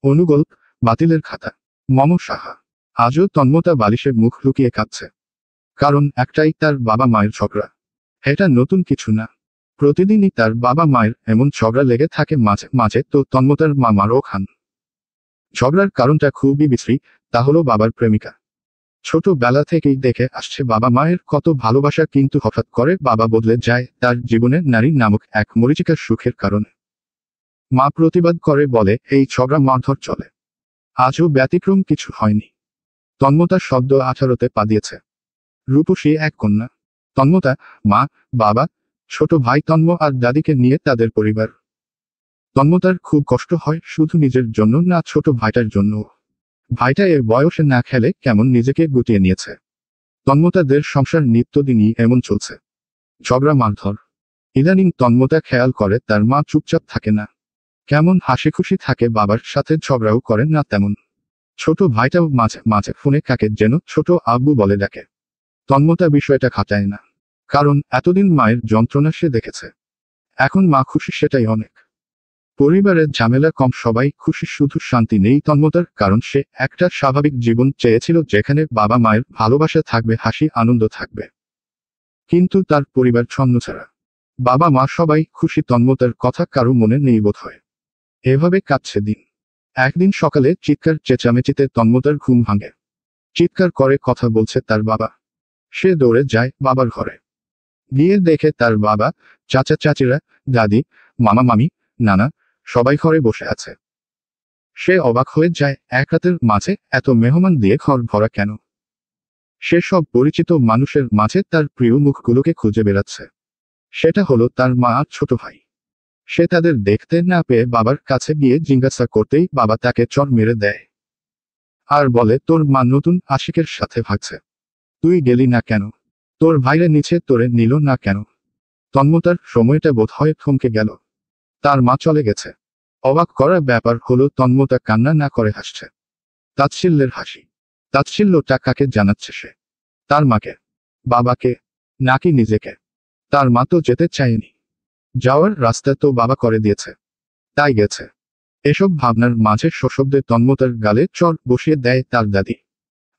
অনুগল্প বাতিলের খাতা। মম সাহা। আজও তন্মতা বালিশে মুখ লুকিয়ে কাঁদছে। কারণ একটাই, তার বাবা মায়ের ঝগড়া। এটা নতুন কিছু না। প্রতিদিনই তার বাবা মায়ের এমন ঝগড়া লেগে থাকে, মাঝে মাঝে তো তন্মতার মা মারও খান। ঝগড়ার কারণটা খুবই বিশ্রী, তা হলো বাবার প্রেমিকা। ছোটবেলা থেকেই দেখে আসছে বাবা মায়ের কত ভালোবাসা, কিন্তু হঠাৎ করে বাবা বদলে যায় তার জীবনে নারী নামক এক মরীচিকার সুখের কারণে। মা প্রতিবাদ করে, বলে এই ঝগড়া মারধর চলে। আজও ব্যতিক্রম কিছু হয়নি। তন্মতা সদ্য 18-তে পা দিয়েছে। রূপসী এক কন্যা। তন্মতা, মা, বাবা, ছোট ভাই তন্ম আর দাদিকে নিয়ে তাদের পরিবার। তন্মতার খুব কষ্ট হয়, শুধু নিজের জন্য না, ছোট ভাইটার জন্য। ভাইটা এর বয়সে না খেলে কেমন নিজেকে গুটিয়ে নিয়েছে। তন্মতাদের সংসার নিত্যদিনই এমন চলছে, ঝগড়া মারধর। ইদানিং তন্মতা খেয়াল করে তার মা চুপচাপ থাকে না, কেমন হাসি খুশি থাকে, বাবার সাথে ঝগড়াও করে না তেমন। ছোট ভাইটাও মাঝে মাঝে ফোনে কাকে যেন ছোট আব্বু বলে ডাকে। তন্মতা বিষয়টা খাটায় না, কারণ এতদিন মায়ের যন্ত্রণা সে দেখেছে। এখন মা খুশি, সেটাই অনেক। পরিবারের ঝামেলা কম, সবাই খুশি, শুধু শান্তি নেই তন্মতার, কারণ সে একটা স্বাভাবিক জীবন চেয়েছিল, যেখানে বাবা মায়ের ভালোবাসা থাকবে, হাসি আনন্দ থাকবে। কিন্তু তার পরিবার ছন্নছাড়া। বাবা মা সবাই খুশি, তন্মতার কথা কারো মনে নেই বোধ হয়। এভাবে কাটছে দিন। একদিন সকালে চিৎকার চেঁচামেচিতে তন্মতার ঘুম ভাঙে। চিৎকার করে কথা বলছে তার বাবা। সে দৌড়ে যায় বাবার ঘরে। গিয়ে দেখে তার বাবা, চাচা চাচিরা, দাদি, মামা মামি, নানা সবাই ঘরে বসে আছে। সে অবাক হয়ে যায়, এক রাতের মাঝে এত মেহমান দিয়ে ঘর ভরা কেন। সে সব পরিচিত মানুষের মাঝে তার প্রিয় মুখগুলোকে খুঁজে বেড়াচ্ছে। সেটা হলো তার মা আর ছোট ভাই। সে তাদের দেখতে না পেয়ে বাবার কাছে গিয়ে জিজ্ঞাসা করতেই বাবা তাকে চড় মেরে দেয়। আর বলে, তোর মা নতুন আশিকের সাথে ভাগছে। তুই গেলি না কেন? তোর ভাইরে নিচে তোরে নিল না কেন? তন্মতার সময়টা বোধ হয় থমকে গেল। তার মা চলে গেছে। অবাক করা ব্যাপার হলো, তন্মতা কান্না না করে হাসছে। তাচ্ছিল্যের হাসি। তাচ্ছিল্যটা কাকে জানাচ্ছে সে? তার মাকে? বাবাকে? নাকি নিজেকে? তার মা তো যেতে চায়নি। যাওয়ার রাস্তা তো বাবা করে দিয়েছে, তাই গেছে। এসব ভাবনার মাঝে সশব্দে তন্মতার গালে চড় বসিয়ে দেয় তার দাদি।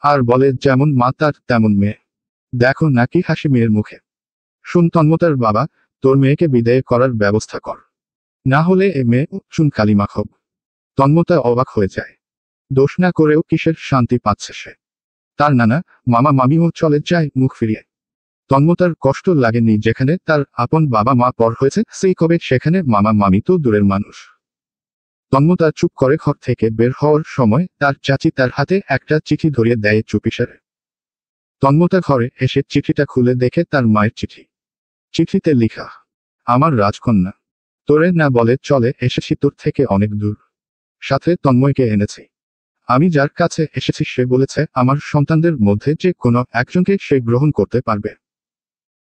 আর বলে, যেমন মা তার তেমন মেয়ে। দেখো নাকি হাসি মেয়ের মুখে। শুন তন্মতার বাবা, তোর মেয়েকে বিদায় করার ব্যবস্থা কর, না হলে এ মেয়ে চুন কালি মাখব। তন্মতা অবাক হয়ে যায়। দোষ না করেও কিসের শান্তি পাচ্ছে সে? তার নানা, মামা মামিও চলে যায় মুখ ফিরিয়ে। তন্মতার কষ্ট লাগেনি, যেখানে তার আপন বাবা মা পর হয়েছে সেই কবে, সেখানে মামা মামি তো দূরের মানুষ। তন্মতা চুপ করে ঘর থেকে বের হওয়ার সময় তার চাচি তার হাতে একটা চিঠি ধরিয়ে দেয় চুপিসারে। তন্মতা ঘরে এসে চিঠিটা খুলে দেখে তার মায়ের চিঠি। চিঠিতে লেখা, আমার রাজকন্যা, তোরে না বলে চলে এসেছি তোর থেকে অনেক দূর। সাথে তন্ময়কে এনেছি। আমি যার কাছে এসেছি সে বলেছে আমার সন্তানদের মধ্যে যে কোনো একজনকে সে গ্রহণ করতে পারবে।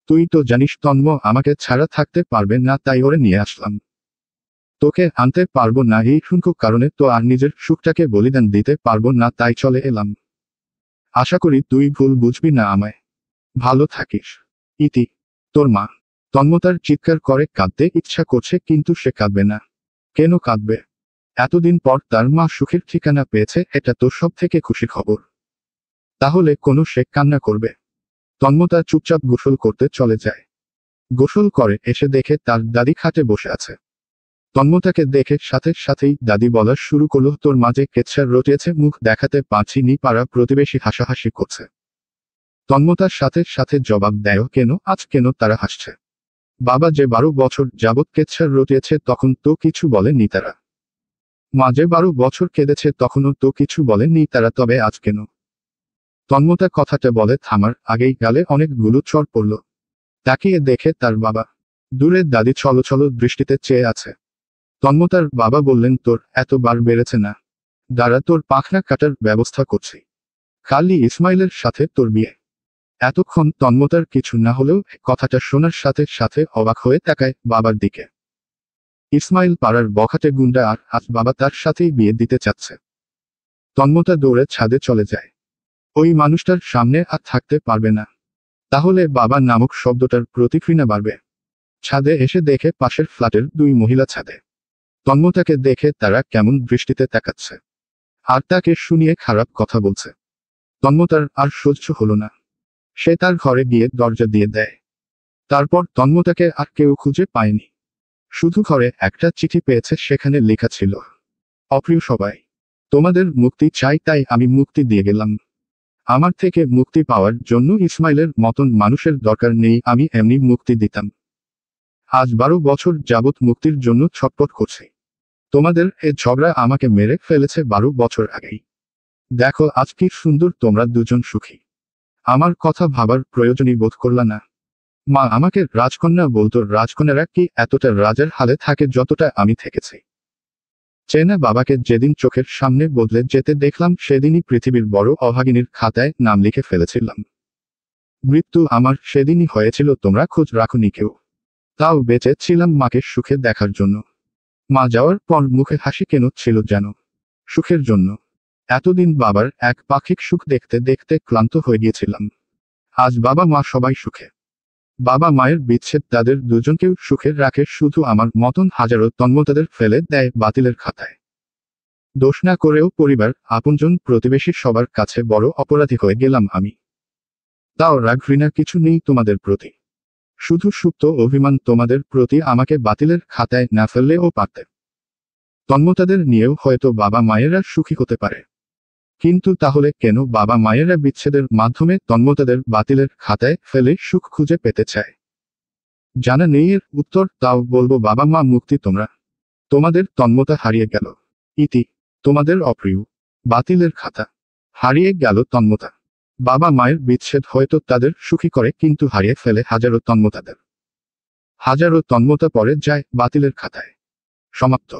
তুই তো জানিস তন্ময় আমাকে ছাড়া থাকতে পারবে না, তাই ওরে নিয়ে আসলাম। তোকে আনতে পারবো না এই ঠুনকো কারণে তো আর নিজের সুখটাকে বলিদান দিতে পারবো না, তাই চলে এলাম। আশা করি তুই ভুল বুঝবি না আমায়। ভালো থাকিস। ইতি। তোর মা। তন্মতার চিৎকার করে কাঁদতে ইচ্ছা করছে, কিন্তু সে কাঁদবে না। কেন কাঁদবে? এতদিন পর তার মা সুখের ঠিকানা পেয়েছে, এটা তো সব থেকে খুশি খবর। তাহলে কোনো সে কান্না করবে? তন্মতা চুপচাপ গোসল করতে চলে যায়। গোসল করে এসে দেখে তার দাদি খাটে বসে আছে। তন্মতাকে দেখে সাথে সাথেই দাদি বলা শুরু করলো, তোর মাঝে কেচ্ছা রটিয়েছে, মুখ দেখাতে পারছিনি, পাড়া প্রতিবেশী হাসাহাসি করছে। তন্মতার সাথে সাথে জবাব দেয়, কেন আজ কেন তারা হাসছে? বাবা যে 12 বছর যাবৎ কেচ্ছা রটিয়েছে তখন তো কিছু বলেনি তারা। মা যে 12 বছর কেঁদেছে তখনও তো কিছু বলেনি তারা, তবে আজ কেন? তন্মতা কথাটা বলে থামার আগেই গালে অনেকগুলো চড় পড়ল। তাকিয়ে দেখে তার বাবা। দূরের দাদি ছলছল দৃষ্টিতে চেয়ে আছে। তন্মতার বাবা বললেন, তোর এতবার বেড়েছে না, দাঁড়া তোর পাখনা কাটার ব্যবস্থা করছি। কালই ইসমাইলের সাথে তোর বিয়ে। এতক্ষণ তন্মতার কিছু না হলেও কথাটা শোনার সাথে সাথে অবাক হয়ে তাকায় বাবার দিকে। ইসমাইল পাড়ার বখাটে গুন্ডা, আর আজ বাবা তার সাথেই বিয়ে দিতে চাচ্ছে। তন্মতা দৌড়ে ছাদে চলে যায়। ওই মানুষটার সামনে আর থাকতে পারবে না, তাহলে বাবা নামক শব্দটার প্রতি ঘৃণা বাড়বে। ছাদে এসে দেখে পাশের ফ্ল্যাটের 2 মহিলা ছাদে। তন্মতাকে দেখে তারা কেমন দৃষ্টিতে তাকাচ্ছে আর তাকে শুনিয়ে খারাপ কথা বলছে। তন্মতার আর সহ্য হলো না। সে তার ঘরে গিয়ে দরজা দিয়ে দেয়। তারপর তন্মতাকে আর কেউ খুঁজে পায়নি। শুধু ঘরে একটা চিঠি পেয়েছে, সেখানে লেখা ছিল, অপ্রিয় সবাই, তোমাদের মুক্তি চাই, তাই আমি মুক্তি দিয়ে গেলাম। আমার থেকে মুক্তি পাওয়ার জন্য ইসমাইলের মতন মানুষের দরকার নেই, আমি এমনি মুক্তি দিতাম। আজ 12 বছর যাবৎ মুক্তির জন্য ছটপট করছি। তোমাদের এ ঝগড়া আমাকে মেরে ফেলেছে 12 বছর আগেই। দেখো আজ কি সুন্দর তোমরা দুজন সুখী। আমার কথা ভাবার প্রয়োজনই বোধ করলা না। মা আমাকে রাজকন্যা বলতো, রাজকন্যারা কি এতটা রাজার হালে থাকে যতটা আমি থেকেছি? চেনা বাবাকে যেদিন চোখের সামনে বদলে যেতে দেখলাম, সেদিনই পৃথিবীর বড় অভাগিনীর খাতায় নাম লিখে ফেলেছিলাম। মৃত্যু আমার সেদিনই হয়েছিল, তোমরা খোঁজ রাখোনি কেউ। তাও বেঁচে ছিলাম মাকে সুখে দেখার জন্য। মা যাওয়ার পর মুখে হাসি কেন ছিল যেন? সুখের জন্য। এতদিন বাবার এক পাক্ষিক সুখ দেখতে দেখতে ক্লান্ত হয়ে গিয়েছিলাম। আজ বাবা মা সবাই সুখে। বাবা মায়ের বিচ্ছেদ তাদের দুজনকেও সুখে রাখে, শুধু আমার মতন হাজারো তন্মতাদের ফেলে দেয় বাতিলের খাতায়। দোষ না করেও পরিবার, আপনজন, প্রতিবেশী সবার কাছে বড় অপরাধী হয়ে গেলাম আমি। তাও রাগ ঘৃণা কিছু নেই তোমাদের প্রতি, শুধু সুপ্ত অভিমান তোমাদের প্রতি। আমাকে বাতিলের খাতায় না ফেললেও পারতে। তন্মতাদের নিয়েও হয়তো বাবা মায়েরা সুখী হতে পারে, কিন্তু তাহলে কেন বাবা মায়েরা বিচ্ছেদের মাধ্যমে তন্মতাদের বাতিলের খাতায় ফেলে সুখ খুঁজে পেতে চায়? জানা নেই এর উত্তর, তাও বলবো, বাবা মা মুক্তি তোমরা। তোমাদের তন্মতা হারিয়ে গেল। ইতি। তোমাদের অপ্রিয়। বাতিলের খাতা। হারিয়ে গেল তন্মতা। বাবা মায়ের বিচ্ছেদ হয়তো তাদের সুখী করে, কিন্তু হারিয়ে ফেলে হাজারো তন্মতাদের। হাজারো তন্মতা পড়ে যায় বাতিলের খাতায়। সমাপ্ত।